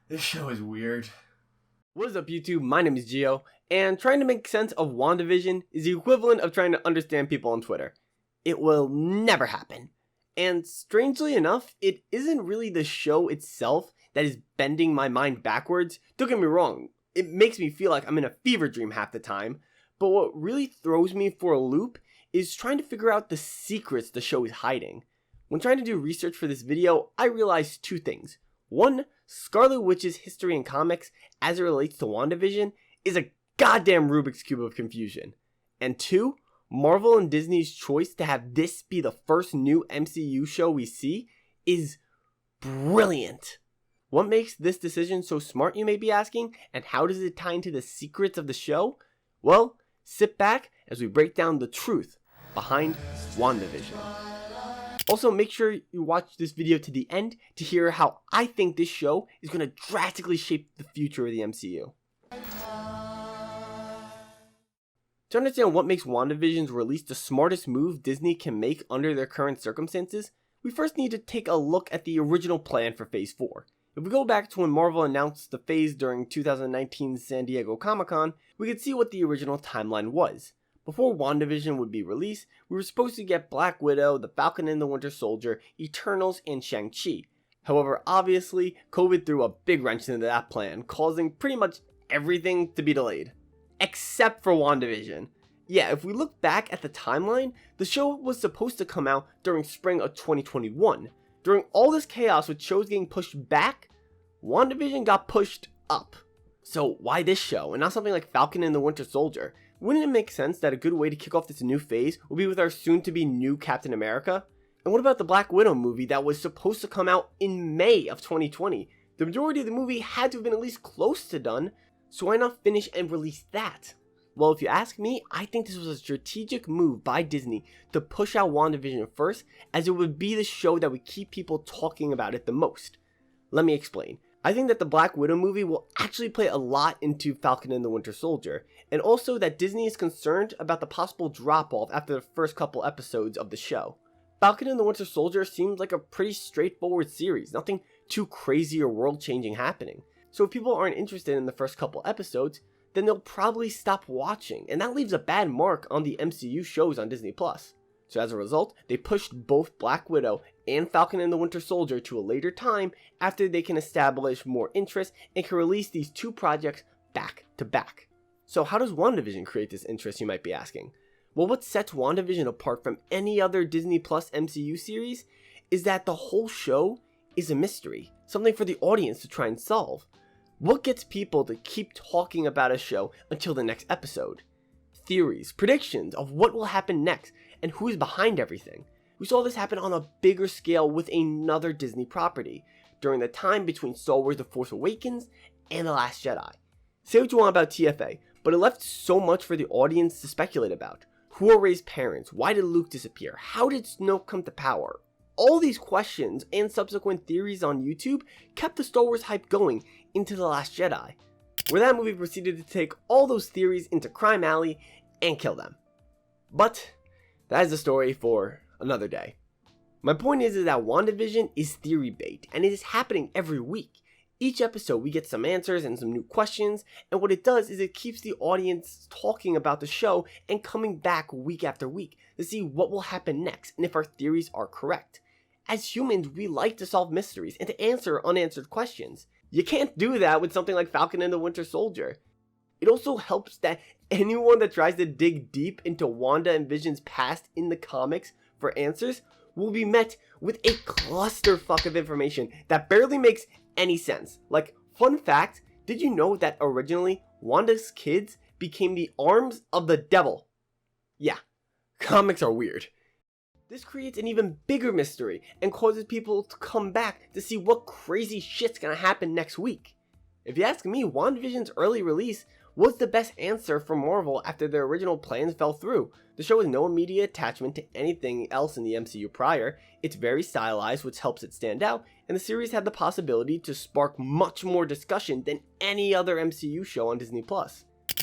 This show is weird. What is up, YouTube? My name is Gio, and trying to make sense of WandaVision is the equivalent of trying to understand people on Twitter. It will never happen. And strangely enough, it isn't really the show itself that is bending my mind backwards. Don't get me wrong, it makes me feel like I'm in a fever dream half the time, but what really throws me for a loop is trying to figure out the secrets the show is hiding. When trying to do research for this video, I realized two things. One, Scarlet Witch's history in comics as it relates to WandaVision is a goddamn Rubik's Cube of confusion. And two, Marvel and Disney's choice to have this be the first new MCU show we see is brilliant. What makes this decision so smart, you may be asking, and how does it tie into the secrets of the show? Well, sit back as we break down the truth behind WandaVision. Also, make sure you watch this video to the end to hear how I think this show is going to drastically shape the future of the MCU. To understand what makes WandaVision's release the smartest move Disney can make under their current circumstances, we first need to take a look at the original plan for Phase 4. If we go back to when Marvel announced the phase during 2019's San Diego Comic-Con, we could see what the original timeline was. Before WandaVision would be released, we were supposed to get Black Widow, The Falcon and the Winter Soldier, Eternals, and Shang-Chi. However, obviously, COVID threw a big wrench into that plan, causing pretty much everything to be delayed. Except for WandaVision. Yeah, if we look back at the timeline, the show was supposed to come out during spring of 2021. During all this chaos with shows getting pushed back, WandaVision got pushed up. So why this show, and not something like Falcon and the Winter Soldier? Wouldn't it make sense that a good way to kick off this new phase would be with our soon-to-be new Captain America? And what about the Black Widow movie that was supposed to come out in May of 2020? The majority of the movie had to have been at least close to done, so why not finish and release that? Well, if you ask me, I think this was a strategic move by Disney to push out WandaVision first, as it would be the show that would keep people talking about it the most. Let me explain. I think that the Black Widow movie will actually play a lot into Falcon and the Winter Soldier, and also that Disney is concerned about the possible drop-off after the first couple episodes of the show. Falcon and the Winter Soldier seems like a pretty straightforward series, nothing too crazy or world-changing happening. So if people aren't interested in the first couple episodes, then they'll probably stop watching, and that leaves a bad mark on the MCU shows on Disney+. So as a result, they pushed both Black Widow and Falcon and the Winter Soldier to a later time after they can establish more interest and can release these two projects back to back. So how does WandaVision create this interest, you might be asking? Well, what sets WandaVision apart from any other Disney Plus MCU series is that the whole show is a mystery, something for the audience to try and solve. What gets people to keep talking about a show until the next episode? Theories, predictions of what will happen next, and who is behind everything. We saw this happen on a bigger scale with another Disney property, during the time between Star Wars The Force Awakens and The Last Jedi. Say what you want about TFA, but it left so much for the audience to speculate about. Who are Rey's parents? Why did Luke disappear? How did Snoke come to power? All these questions and subsequent theories on YouTube kept the Star Wars hype going into The Last Jedi, where that movie proceeded to take all those theories into Crime Alley and kill them. But that is a story for another day. My point is that WandaVision is theory bait, and it is happening every week. Each episode we get some answers and some new questions, and what it does is it keeps the audience talking about the show and coming back week after week to see what will happen next and if our theories are correct. As humans, we like to solve mysteries and to answer unanswered questions. You can't do that with something like Falcon and the Winter Soldier. It also helps that anyone that tries to dig deep into Wanda and Vision's past in the comics for answers will be met with a clusterfuck of information that barely makes any sense. Like, fun fact, did you know that originally Wanda's kids became the arms of the devil? Yeah, comics are weird. This creates an even bigger mystery and causes people to come back to see what crazy shit's gonna happen next week. If you ask me, WandaVision's early release was the best answer for Marvel after their original plans fell through. The show has no immediate attachment to anything else in the MCU prior, it's very stylized which helps it stand out, and the series had the possibility to spark much more discussion than any other MCU show on Disney+.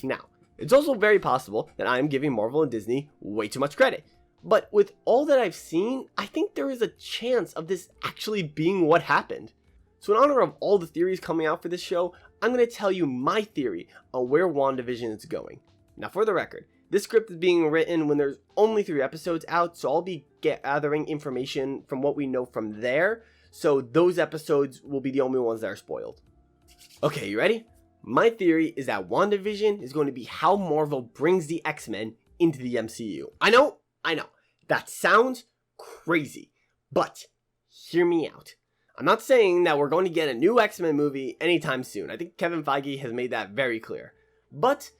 Now, it's also very possible that I am giving Marvel and Disney way too much credit. But with all that I've seen, I think there is a chance of this actually being what happened. So in honor of all the theories coming out for this show, I'm going to tell you my theory on where WandaVision is going. Now for the record, this script is being written when there's only 3 episodes out, so I'll be gathering information from what we know from there, so those episodes will be the only ones that are spoiled. Okay, you ready? My theory is that WandaVision is going to be how Marvel brings the X-Men into the MCU. I know, that sounds crazy, but hear me out. I'm not saying that we're going to get a new X-Men movie anytime soon. I think Kevin Feige has made that very clear. But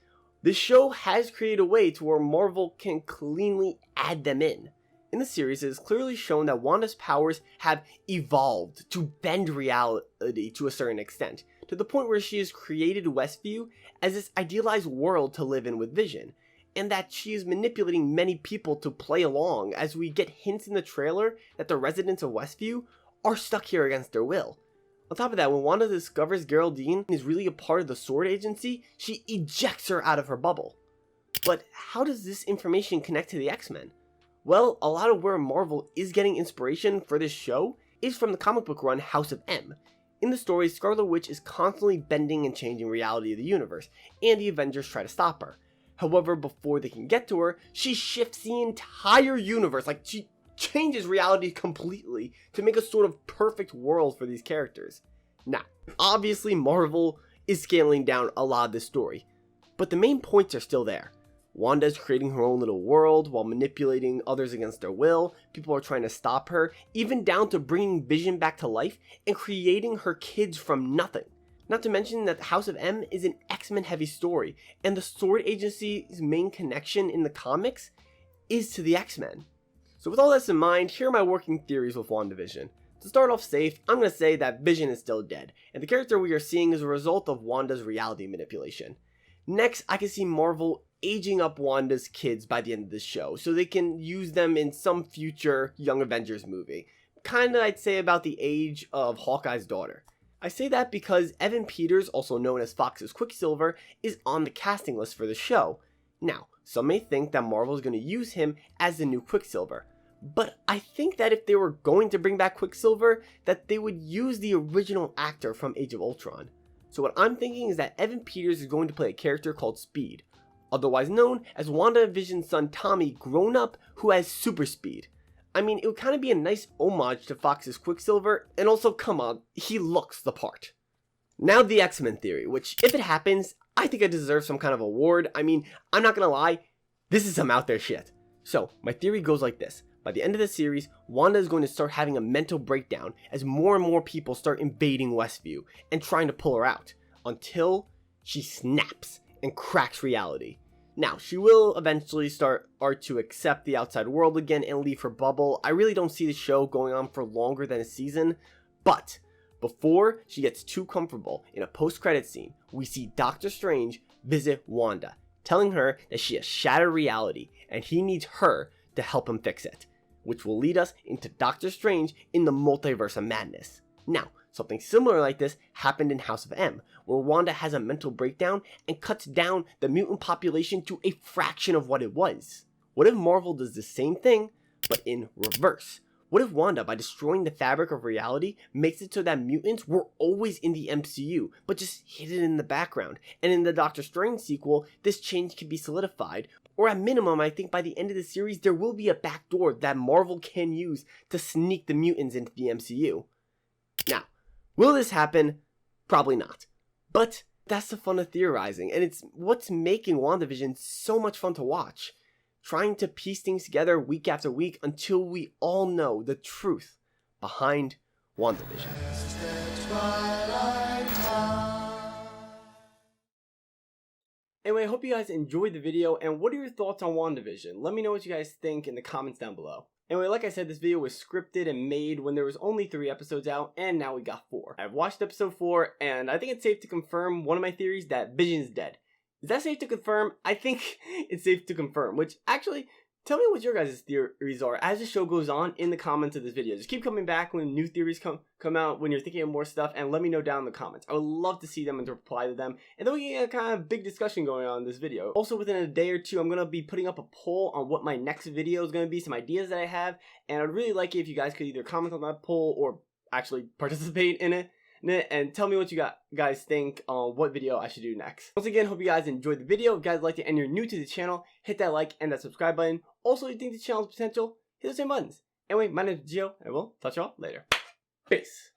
the show has created a way to where Marvel can cleanly add them in. In the series, it is clearly shown that Wanda's powers have evolved to bend reality to a certain extent, to the point where she has created Westview as this idealized world to live in with Vision, and that she is manipulating many people to play along, as we get hints in the trailer that the residents of Westview are stuck here against their will. On top of that, when Wanda discovers Geraldine is really a part of the Sword Agency, she ejects her out of her bubble. But how does this information connect to the X-Men? Well, a lot of where Marvel is getting inspiration for this show is from the comic book run House of M. In the story, Scarlet Witch is constantly bending and changing reality of the universe, and the Avengers try to stop her. However, before they can get to her, she shifts the entire universe, like she changes reality completely to make a sort of perfect world for these characters. Now, obviously Marvel is scaling down a lot of this story, but the main points are still there. Wanda's creating her own little world while manipulating others against their will. People are trying to stop her, even down to bringing Vision back to life and creating her kids from nothing. Not to mention that House of M is an X-Men heavy story, and the Sword Agency's main connection in the comics is to the X-Men. So with all this in mind, here are my working theories with WandaVision. To start off safe, I'm going to say that Vision is still dead, and the character we are seeing is a result of Wanda's reality manipulation. Next, I can see Marvel aging up Wanda's kids by the end of the show, so they can use them in some future Young Avengers movie. Kinda, I'd say, about the age of Hawkeye's daughter. I say that because Evan Peters, also known as Fox's Quicksilver, is on the casting list for the show. Now, some may think that Marvel is going to use him as the new Quicksilver, but I think that if they were going to bring back Quicksilver, that they would use the original actor from Age of Ultron. So what I'm thinking is that Evan Peters is going to play a character called Speed, otherwise known as WandaVision's son Tommy grown up who has super speed. I mean, it would kind of be a nice homage to Fox's Quicksilver, and also, come on, he looks the part. Now the X-Men theory, which, if it happens, I think I deserve some kind of award. I mean, I'm not gonna lie, this is some out there shit. So, my theory goes like this. By the end of the series, Wanda is going to start having a mental breakdown as more and more people start invading Westview and trying to pull her out, until she snaps and cracks reality. Now, she will eventually start to accept the outside world again and leave her bubble. I really don't see the show going on for longer than a season, but before she gets too comfortable, in a post-credit scene, we see Doctor Strange visit Wanda, telling her that she has shattered reality and he needs her to help him fix it, which will lead us into Doctor Strange in the Multiverse of Madness. Now, something similar like this happened in House of M, where Wanda has a mental breakdown and cuts down the mutant population to a fraction of what it was. What if Marvel does the same thing, but in reverse? What if Wanda, by destroying the fabric of reality, makes it so that mutants were always in the MCU, but just hidden in the background, and in the Doctor Strange sequel, this change can be solidified, or at minimum, I think by the end of the series, there will be a backdoor that Marvel can use to sneak the mutants into the MCU. Now, will this happen? Probably not. But that's the fun of theorizing, and it's what's making WandaVision so much fun to watch. Trying to piece things together week after week until we all know the truth behind WandaVision. Anyway, I hope you guys enjoyed the video, and what are your thoughts on WandaVision? Let me know what you guys think in the comments down below. Anyway, like I said, this video was scripted and made when there was only 3 episodes out, and now we got 4. I've watched episode 4, and I think it's safe to confirm one of my theories that Vision is dead. Is that safe to confirm? I think it's safe to confirm, which actually, tell me what your guys' theories are as the show goes on in the comments of this video. Just keep coming back when new theories come out, when you're thinking of more stuff, and let me know down in the comments. I would love to see them and to reply to them, and then we can get a kind of big discussion going on in this video. Also, within a day or two, I'm going to be putting up a poll on what my next video is going to be, some ideas that I have, and I'd really like it if you guys could either comment on that poll or actually participate in it. and tell me what you guys think on what video I should do next. Once again, hope you guys enjoyed the video. If you guys liked it and you're new to the channel, hit that like and that subscribe button. Also, if you think the channel has potential, hit the same buttons. Anyway, my name is Gio, and we'll touch y'all later. Peace.